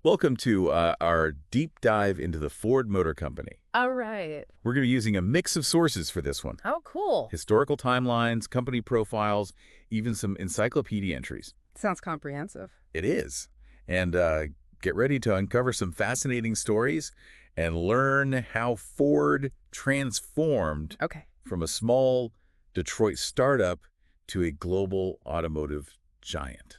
Welcome to our deep dive into the Ford Motor Company. All right. We're going to be using a mix of sources for this one. Oh, cool. Historical timelines, company profiles, even some encyclopedia entries. Sounds comprehensive. It is. And get ready to uncover some fascinating stories and learn how Ford transformed Okay. from a small Detroit startup to a global automotive giant.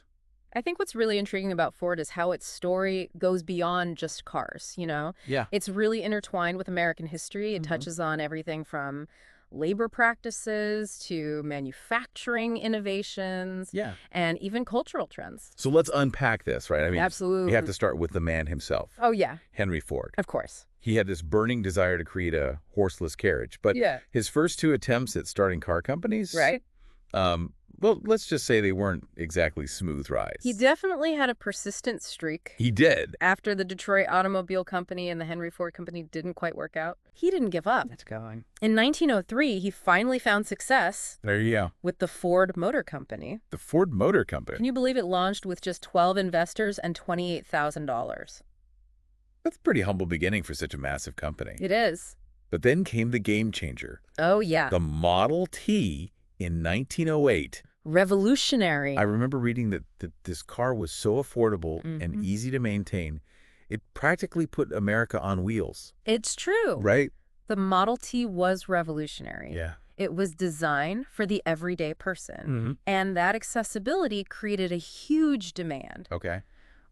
I think what's really intriguing about Ford is how its story goes beyond just cars, you know? Yeah. It's really intertwined with American history. It touches on everything from labor practices to manufacturing innovations Yeah. and even cultural trends. So let's unpack this, right? I mean, Absolutely. you have to start with the man himself, Oh, yeah, Henry Ford. of course. He had this burning desire to create a horseless carriage, but Yeah. his first two attempts at starting car companies, Right? well, let's just say they weren't exactly smooth rides. He definitely had a persistent streak. He did. After the Detroit Automobile Company and the Henry Ford Company didn't quite work out, he didn't give up. That's going. In 1903, he finally found success There you go. with the Ford Motor Company. The Ford Motor Company. Can you believe it launched with just 12 investors and $28,000? That's a pretty humble beginning for such a massive company. It is. But then came the game changer, Oh, yeah. the Model T in 1908. Revolutionary. I remember reading that this car was so affordable and Mhm. easy to maintain, it practically put America on wheels. It's true. Right? The Model T was revolutionary. Yeah. It was designed for the everyday person. Mm-hmm. And that accessibility created a huge demand, Okay.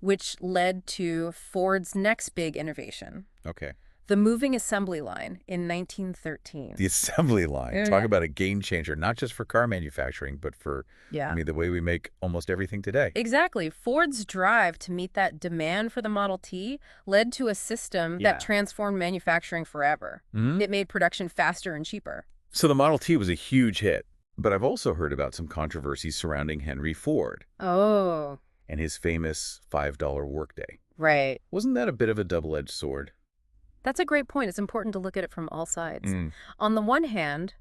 which led to Ford's next big innovation, Okay. the moving assembly line in 1913. The assembly line. Yeah. Talk about a game changer, not just for car manufacturing, but for, Yeah. the way we make almost everything today. Exactly. Ford's drive to meet that demand for the Model T led to a system Yeah. that transformed manufacturing forever. Mhm. It made production faster and cheaper. So the Model T was a huge hit, but I've also heard about some controversies surrounding Henry Ford Oh, and his famous $5 workday. right. Wasn't that a bit of a double-edged sword? That's a great point. It's important to look at it from all sides. Mm. On the one hand,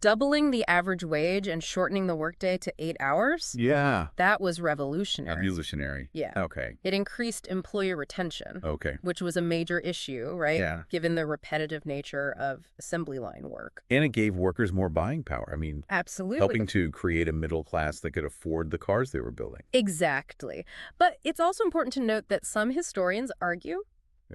doubling the average wage and shortening the workday to 8 hours, Yeah. that was revolutionary. Revolutionary. Yeah. Okay. It increased employee retention, Okay. which was a major issue, right? Yeah. Given the repetitive nature of assembly line work. And it gave workers more buying power. Absolutely. Helping to create a middle class that could afford the cars they were building. Exactly. But it's also important to note that some historians argue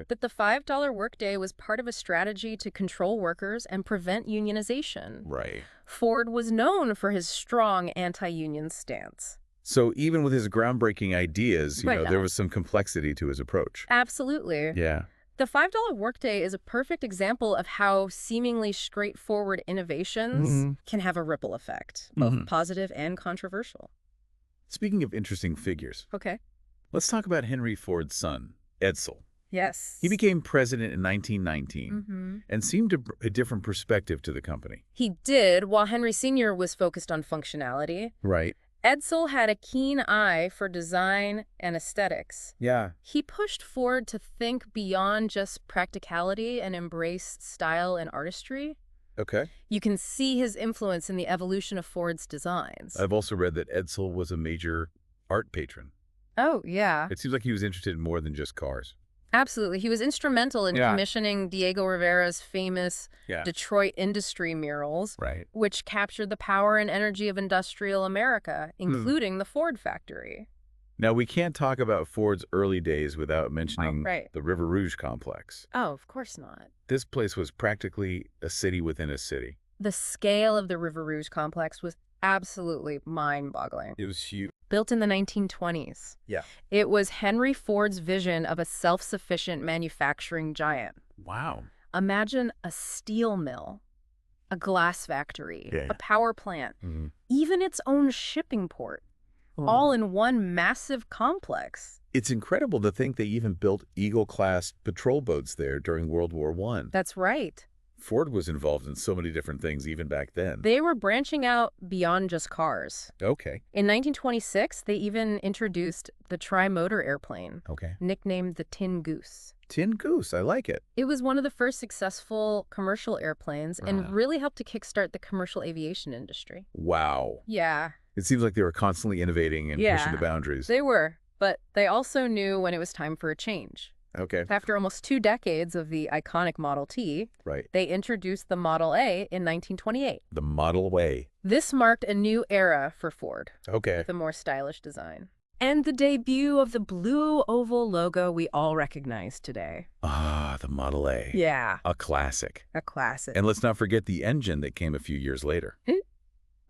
that the $5 workday was part of a strategy to control workers and prevent unionization. Right. Ford was known for his strong anti-union stance. So even with his groundbreaking ideas, Right. there was some complexity to his approach. Absolutely. Yeah. The $5 workday is a perfect example of how seemingly straightforward innovations can have a ripple effect, both positive and controversial. Speaking of interesting figures, Okay. let's talk about Henry Ford's son, Edsel. Yes. He became president in 1919 and seemed to bring a different perspective to the company. He did, while Henry Sr. was focused on functionality. Right. Edsel had a keen eye for design and aesthetics. Yeah. He pushed Ford to think beyond just practicality and embrace style and artistry. Okay. You can see his influence in the evolution of Ford's designs. I've also read that Edsel was a major art patron. Oh, yeah. It seems like he was interested in more than just cars. Absolutely. He was instrumental in Yeah. commissioning Diego Rivera's famous Yeah. Detroit industry murals, Right. which captured the power and energy of industrial America, including the Ford factory. Now, we can't talk about Ford's early days without mentioning right. the River Rouge complex. Oh, of course not. This place was practically a city within a city. The scale of the River Rouge complex was absolutely mind-boggling. It was huge. Built in the 1920s. Yeah. It was Henry Ford's vision of a self-sufficient manufacturing giant. Wow. Imagine a steel mill, a glass factory, Yeah. a power plant, Mhm. even its own shipping port, all in one massive complex. It's incredible to think they even built Eagle-class patrol boats there during World War I. That's right. Ford was involved in so many different things even back then. They were branching out beyond just cars. Okay. In 1926, they even introduced the tri-motor airplane, Okay. nicknamed the Tin Goose. Tin Goose, I like it. It was one of the first successful commercial airplanes and really helped to kickstart the commercial aviation industry. Wow. Yeah, It seems like they were constantly innovating and pushing Yeah. the boundaries. they were. But they also knew when it was time for a change. Okay. After almost 2 decades of the iconic Model T, Right. they introduced the Model A in 1928. The Model A. This marked a new era for Ford, Okay. with a more stylish design. And the debut of the blue oval logo we all recognize today. Ah, the Model A. Yeah, A classic. a classic. And let's not forget the engine that came a few years later.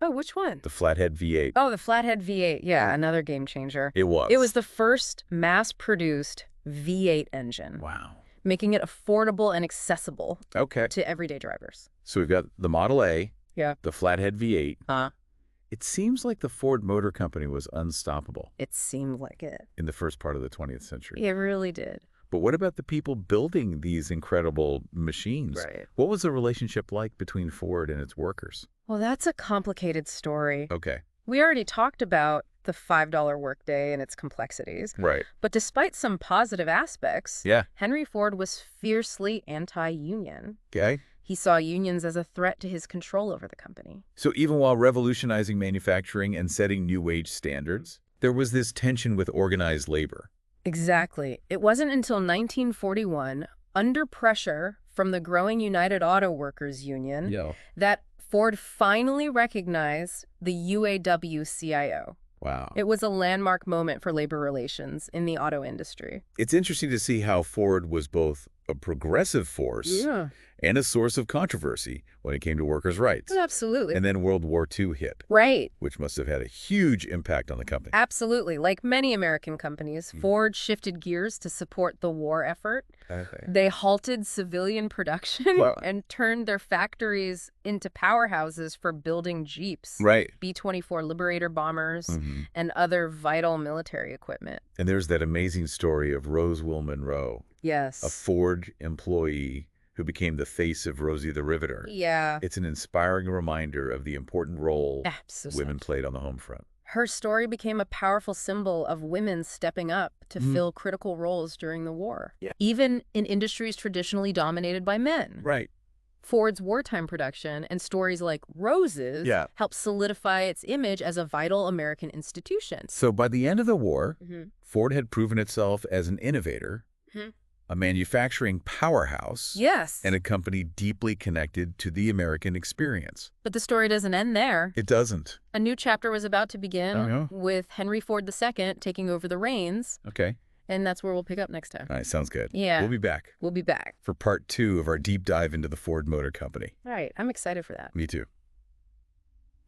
Oh, which one? The flathead V8. Oh, the flathead V8. Yeah, another game changer. It was. It was the first mass-produced V8 engine, Wow. making it affordable and accessible Okay. to everyday drivers. So we've got the Model A. Yeah. The flathead V8. Huh? It seems like the Ford Motor Company was unstoppable It seemed like it. in the first part of the 20th century. It really did. But what about the people building these incredible machines? Right. What was the relationship like between Ford and its workers? Well, that's a complicated story. Okay. We already talked about the $5 workday and its complexities. Right. But despite some positive aspects, Yeah. Henry Ford was fiercely anti-union. Okay. He saw unions as a threat to his control over the company. So even while revolutionizing manufacturing and setting new wage standards, there was this tension with organized labor. Exactly. It wasn't until 1941, under pressure from the growing United Auto Workers Union, Yeah. that Ford finally recognized the UAW-CIO. Wow. It was a landmark moment for labor relations in the auto industry. It's interesting to see how Ford was both a progressive force and a source of controversy when it came to workers' rights. Absolutely. And then World War II hit, Right. which must have had a huge impact on the company. Absolutely. Like many American companies, Ford shifted gears to support the war effort. They halted civilian production Well- and turned their factories into powerhouses for building Jeeps, Right. B-24 Liberator bombers, Mhm. and other vital military equipment. And there's that amazing story of Rosewell Monroe, Yes. a Ford employee who became the face of Rosie the Riveter. Yeah. It's an inspiring reminder of the important role Absolutely. women played on the home front. Her story became a powerful symbol of women stepping up to fill critical roles during the war, Yeah. even in industries traditionally dominated by men. Right. Ford's wartime production and stories like Rose's Yeah. helped solidify its image as a vital American institution. So by the end of the war, Mhm. Ford had proven itself as an innovator, Mhm. a manufacturing powerhouse, Yes. and a company deeply connected to the American experience. But the story doesn't end there. It doesn't. A new chapter was about to begin Oh, yeah? with Henry Ford II taking over the reins, Okay. and that's where we'll pick up next time. All right, sounds good. Yeah. We'll be back We'll be back. for part 2 of our deep dive into the Ford Motor Company. All right. I'm excited for that. Me too.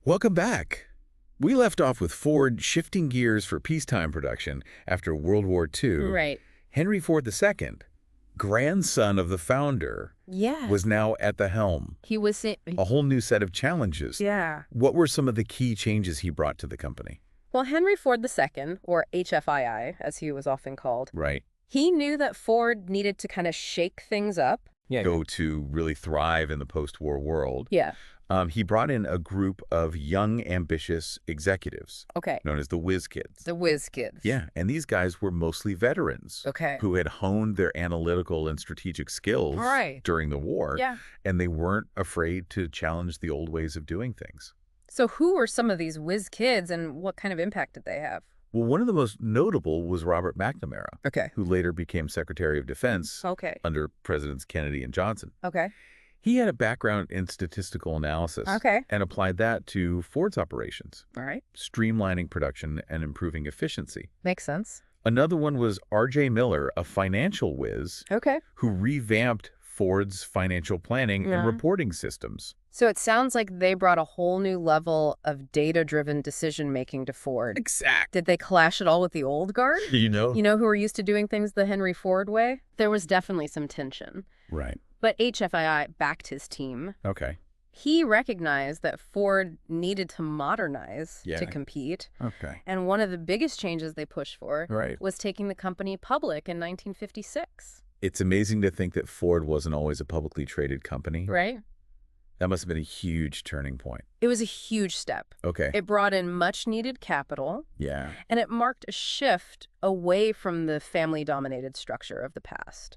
Welcome back. We left off with Ford shifting gears for peacetime production after World War II. Right. Henry Ford II, grandson of the founder, Yeah. was now at the helm. He was... A whole new set of challenges. Yeah. What were some of the key changes he brought to the company? Well, Henry Ford II, or HFII, as he was often called, Right. he knew that Ford needed to kind of shake things up. Go to really thrive in the post-war world. Yeah. He brought in a group of young, ambitious executives Okay. known as the Whiz Kids. The whiz kids. Yeah, and these guys were mostly veterans Okay. who had honed their analytical and strategic skills Right. during the war, Yeah. and they weren't afraid to challenge the old ways of doing things. So who were some of these whiz kids and what kind of impact did they have? Well, one of the most notable was Robert McNamara, Okay. who later became Secretary of Defense Okay. under Presidents Kennedy and Johnson. Okay. He had a background in statistical analysis Okay. and applied that to Ford's operations, All right. streamlining production and improving efficiency. Makes sense. Another one was R.J. Miller, a financial whiz, Okay. who revamped Ford's financial planning Yeah. and reporting systems. So it sounds like they brought a whole new level of data-driven decision-making to Ford. Exact. Did they clash at all with the old guard? You know? You know, who were used to doing things the Henry Ford way? There was definitely some tension. Right. But HFII backed his team. Okay. He recognized that Ford needed to modernize Yeah. to compete. Okay. And one of the biggest changes they pushed for Right. was taking the company public in 1956. It's amazing to think that Ford wasn't always a publicly traded company. Right? That must have been a huge turning point. It was a huge step. Okay. It brought in much-needed capital, Yeah. and it marked a shift away from the family-dominated structure of the past.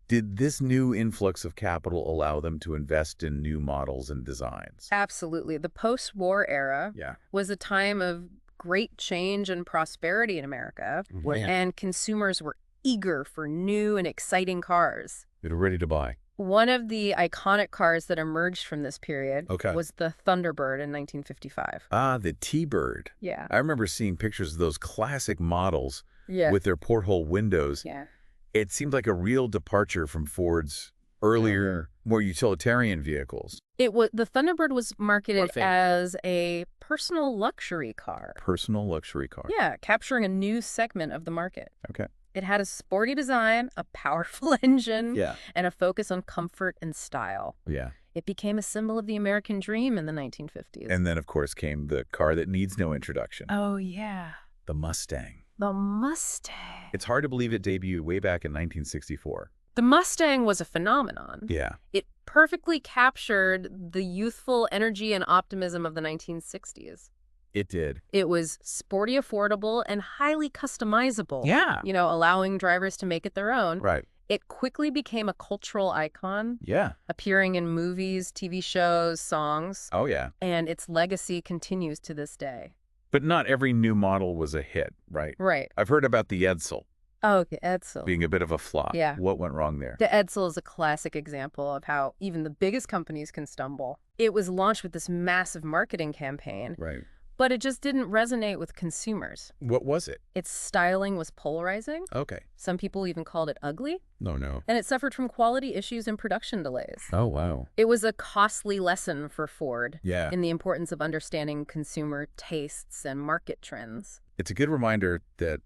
Did this new influx of capital allow them to invest in new models and designs? Absolutely. The post-war era Yeah. was a time of great change and prosperity in America, Man. and consumers were eager for new and exciting cars. They're ready to buy. One of the iconic cars that emerged from this period was the Thunderbird in 1955. Ah, the T-Bird. Yeah. I remember seeing pictures of those classic models Yeah. with their porthole windows. Yeah. It seemed like a real departure from Ford's earlier, more utilitarian vehicles. The Thunderbird was marketed Perfect. as a personal luxury car. Personal luxury car. Yeah, capturing a new segment of the market. Okay. It had a sporty design, a powerful engine, Yeah. and a focus on comfort and style. Yeah. It became a symbol of the American dream in the 1950s. And then, of course, came the car that needs no introduction, oh, yeah. the Mustang. The Mustang. It's hard to believe it debuted way back in 1964. The Mustang was a phenomenon. Yeah. It perfectly captured the youthful energy and optimism of the 1960s. It did. It was sporty, affordable, and highly customizable. Yeah. You know, allowing drivers to make it their own. Right. It quickly became a cultural icon, Yeah. appearing in movies, TV shows, songs, Oh, yeah. and its legacy continues to this day. But not every new model was a hit, right? Right. I've heard about the Edsel Oh, okay, Edsel. being a bit of a flop. Yeah. What went wrong there? The Edsel is a classic example of how even the biggest companies can stumble. It was launched with this massive marketing campaign, Right. but it just didn't resonate with consumers. What was it? Its styling was polarizing. Okay. Some people even called it ugly, No. and it suffered from quality issues and production delays. Oh, wow. It was a costly lesson for Ford Yeah. in the importance of understanding consumer tastes and market trends. It's a good reminder that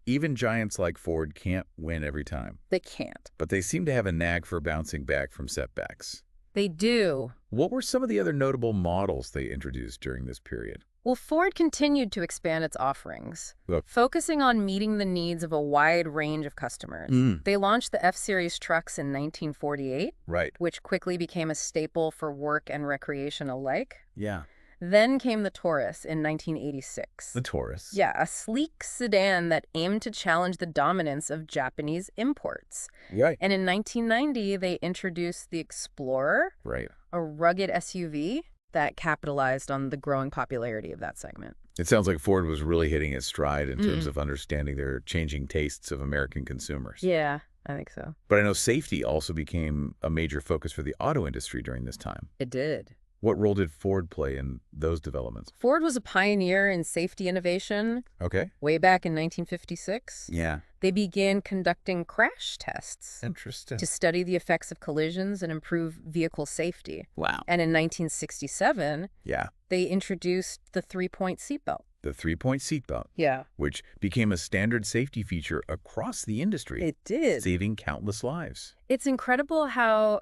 even giants like Ford can't win every time, They can't. but they seem to have a knack for bouncing back from setbacks. They do. What were some of the other notable models they introduced during this period? Well, Ford continued to expand its offerings, Look. focusing on meeting the needs of a wide range of customers. They launched the F-Series trucks in 1948, Right. which quickly became a staple for work and recreation alike. Yeah. Then came the Taurus in 1986. The Taurus. Yeah, a sleek sedan that aimed to challenge the dominance of Japanese imports. Right. And in 1990, they introduced the Explorer, Right. a rugged SUV that capitalized on the growing popularity of that segment. It sounds like Ford was really hitting its stride in terms of understanding their changing tastes of American consumers. Yeah, I think so. But I know safety also became a major focus for the auto industry during this time. It did. What role did Ford play in those developments? Ford was a pioneer in safety innovation Okay. way back in 1956. Yeah. They began conducting crash tests Interesting. to study the effects of collisions and improve vehicle safety. Wow. And in 1967, Yeah. they introduced the three-point seatbelt. The three-point seatbelt, Yeah. which became a standard safety feature across the industry, It did. saving countless lives. It's incredible how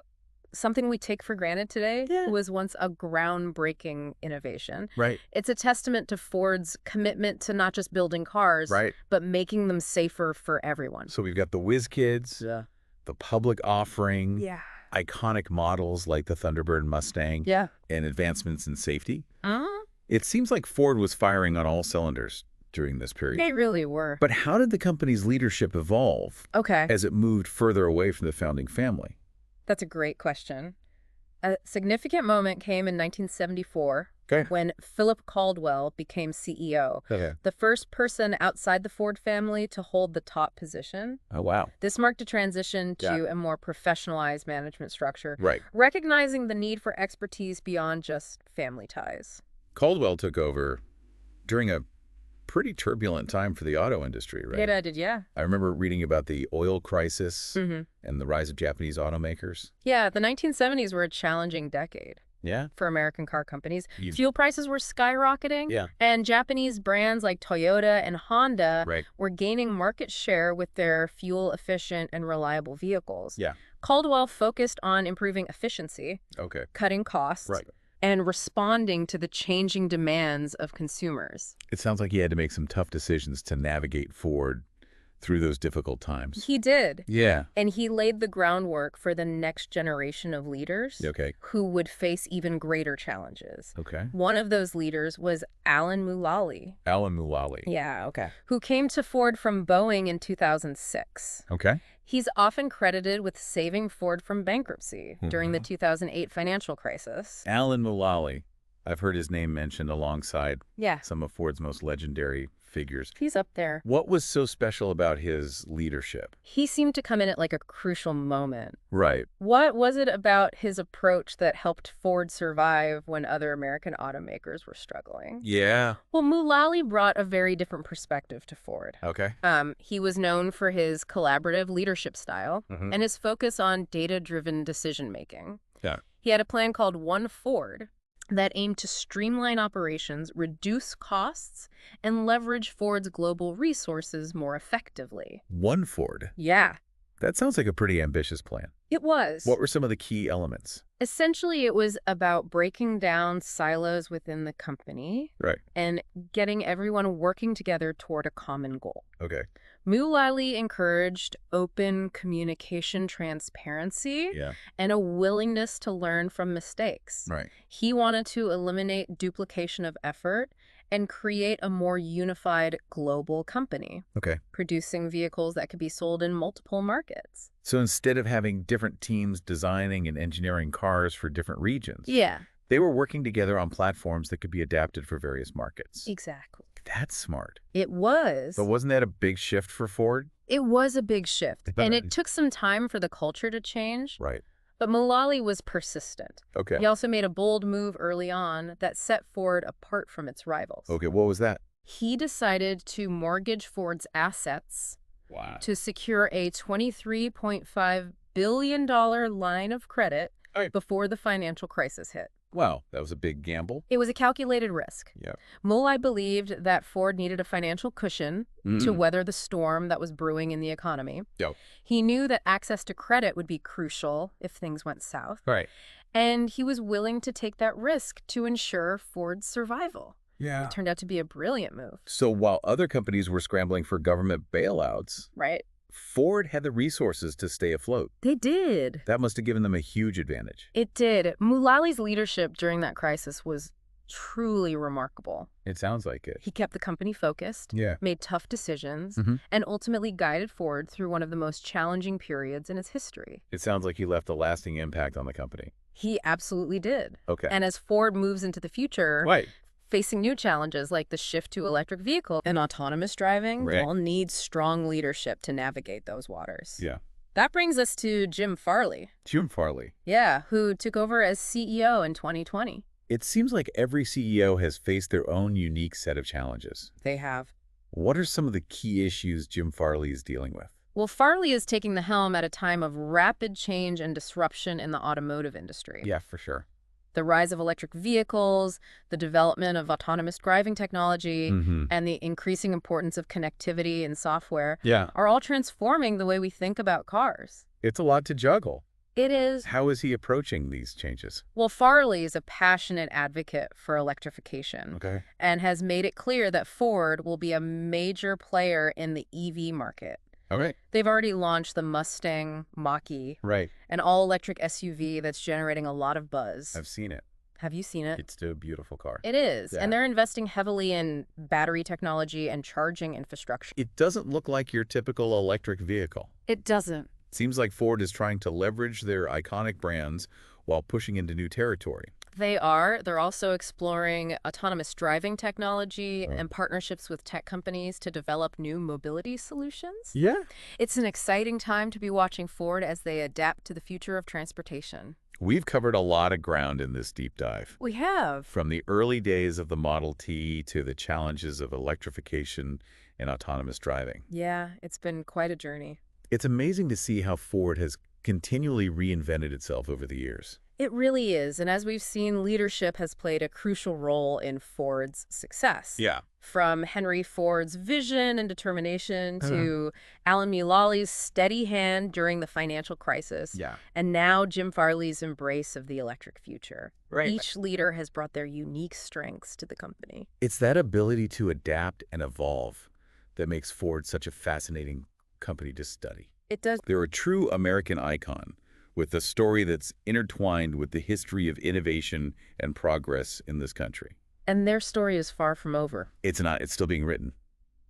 something we take for granted today Yeah. was once a groundbreaking innovation. Right. It's a testament to Ford's commitment to not just building cars, Right. but making them safer for everyone. So we've got the Whiz Kids, the public offering, Yeah. iconic models like the Thunderbird and Mustang, Yeah. and advancements in safety. Uh-huh. It seems like Ford was firing on all cylinders during this period. They really were. But how did the company's leadership evolve Okay. as it moved further away from the founding family? That's a great question. A significant moment came in 1974 Okay. when Philip Caldwell became CEO, Okay. the first person outside the Ford family to hold the top position. Oh, wow. This marked a transition to Yeah. a more professionalized management structure, Right. recognizing the need for expertise beyond just family ties. Caldwell took over during a pretty turbulent time for the auto industry, right? Yeah. I remember reading about the oil crisis Mm-hmm. and the rise of Japanese automakers. Yeah, the 1970s were a challenging decade Yeah. for American car companies. You- Fuel prices were skyrocketing, Yeah. and Japanese brands like Toyota and Honda Right. were gaining market share with their fuel-efficient and reliable vehicles. Yeah. Caldwell focused on improving efficiency, Okay. cutting costs, Right. and responding to the changing demands of consumers. It sounds like he had to make some tough decisions to navigate Ford through those difficult times. He did. Yeah. And he laid the groundwork for the next generation of leaders Okay. who would face even greater challenges. Okay. One of those leaders was Alan Mulally. Alan Mulally. Yeah, okay. Who came to Ford from Boeing in 2006. Okay. He's often credited with saving Ford from bankruptcy during the 2008 financial crisis. Alan Mulally. I've heard his name mentioned alongside Yeah, some of Ford's most legendary figures. he's up there. What was so special about his leadership? He seemed to come in at like a crucial moment. Right. What was it about his approach that helped Ford survive when other American automakers were struggling? Yeah. Well, Mullally brought a very different perspective to Ford. Okay. He was known for his collaborative leadership style Mhm. and his focus on data-driven decision-making. Yeah. He had a plan called One Ford that aimed to streamline operations, reduce costs, and leverage Ford's global resources more effectively. One Ford. Yeah, That sounds like a pretty ambitious plan. it was. What were some of the key elements? Essentially, it was about breaking down silos within the company Right. and getting everyone working together toward a common goal. Okay. Mullally encouraged open communication, transparency, Yeah. and a willingness to learn from mistakes. Right. He wanted to eliminate duplication of effort and create a more unified global company, Okay. producing vehicles that could be sold in multiple markets. So instead of having different teams designing and engineering cars for different regions, Yeah, they were working together on platforms that could be adapted for various markets. exactly. That's smart. It was. But wasn't that a big shift for Ford? It was a big shift, bet. and it took some time for the culture to change, Right. but Mullally was persistent. Okay. He also made a bold move early on that set Ford apart from its rivals. Okay, what was that? He decided to mortgage Ford's assets Wow. to secure a $23.5 billion line of credit Okay. before the financial crisis hit. Wow, that was a big gamble. It was a calculated risk. Yeah. Mullally believed that Ford needed a financial cushion to weather the storm that was brewing in the economy. Yo. He knew that access to credit would be crucial if things went south, Right. and he was willing to take that risk to ensure Ford's survival. Yeah. It turned out to be a brilliant move, So while other companies were scrambling for government bailouts, right? Ford had the resources to stay afloat. They did. That must have given them a huge advantage. It did. Mullally's leadership during that crisis was truly remarkable. It sounds like it. He kept the company focused, Yeah. made tough decisions, Mhm. and ultimately guided Ford through one of the most challenging periods in its history. It sounds like he left a lasting impact on the company. He absolutely did. Okay. And as Ford moves into the future, Right. facing new challenges like the shift to electric vehicle and autonomous driving, Right. will need strong leadership to navigate those waters. Yeah. That brings us to Jim Farley. Jim Farley. Yeah, who took over as CEO in 2020. It seems like every CEO has faced their own unique set of challenges. They have. What are some of the key issues Jim Farley is dealing with? Well, Farley is taking the helm at a time of rapid change and disruption in the automotive industry. Yeah, for sure. The rise of electric vehicles, the development of autonomous driving technology, Mm-hmm. and the increasing importance of connectivity and software Yeah. are all transforming the way we think about cars. It's a lot to juggle. It is. How is he approaching these changes? Well, Farley is a passionate advocate for electrification Okay. and has made it clear that Ford will be a major player in the EV market. Okay. They've already launched the Mustang Mach-E, Right. an all-electric SUV that's generating a lot of buzz. I've seen it. Have you seen it? It's a beautiful car. It is. Yeah. And they're investing heavily in battery technology and charging infrastructure. It doesn't look like your typical electric vehicle. It doesn't. Seems like Ford is trying to leverage their iconic brands while pushing into new territory. They are. They're also exploring autonomous driving technology Oh. and partnerships with tech companies to develop new mobility solutions. Yeah. It's an exciting time to be watching Ford as they adapt to the future of transportation. We've covered a lot of ground in this deep dive. We have. From the early days of the Model T to the challenges of electrification and autonomous driving. Yeah, it's been quite a journey. It's amazing to see how Ford has continually reinvented itself over the years. It really is. And as we've seen, leadership has played a crucial role in Ford's success. Yeah. From Henry Ford's vision and determination to Alan Mullally's steady hand during the financial crisis, Yeah. and now Jim Farley's embrace of the electric future. Right. Each leader has brought their unique strengths to the company. It's that ability to adapt and evolve that makes Ford such a fascinating company to study. It does. They're a true American icon with a story that's intertwined with the history of innovation and progress in this country. And their story is far from over. It's not, it's still being written.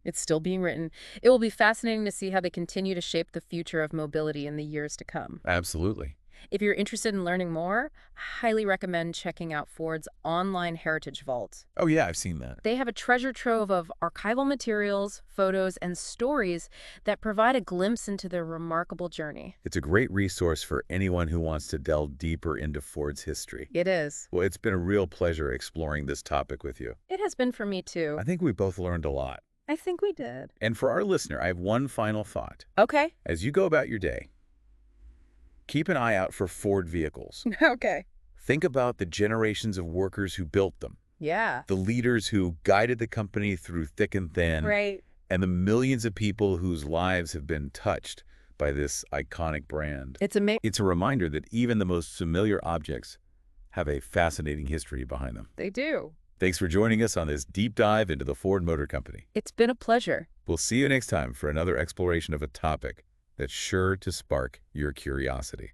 It's still being written. It will be fascinating to see how they continue to shape the future of mobility in the years to come. Absolutely. If you're interested in learning more, highly recommend checking out Ford's online Heritage Vault. Oh, yeah, I've seen that. They have a treasure trove of archival materials, photos, and stories that provide a glimpse into their remarkable journey. It's a great resource for anyone who wants to delve deeper into Ford's history. It is. Well, it's been a real pleasure exploring this topic with you. It has been for me, too. I think we both learned a lot. I think we did. And for our listener, I have one final thought. Okay. As you go about your day, keep an eye out for Ford vehicles. Okay. Think about the generations of workers who built them, Yeah. the leaders who guided the company through thick and thin, Right. and the millions of people whose lives have been touched by this iconic brand. It's amazing. It's a reminder that even the most familiar objects have a fascinating history behind them. They do. Thanks for joining us on this deep dive into the Ford Motor Company. It's been a pleasure. We'll see you next time for another exploration of a topic that's sure to spark your curiosity.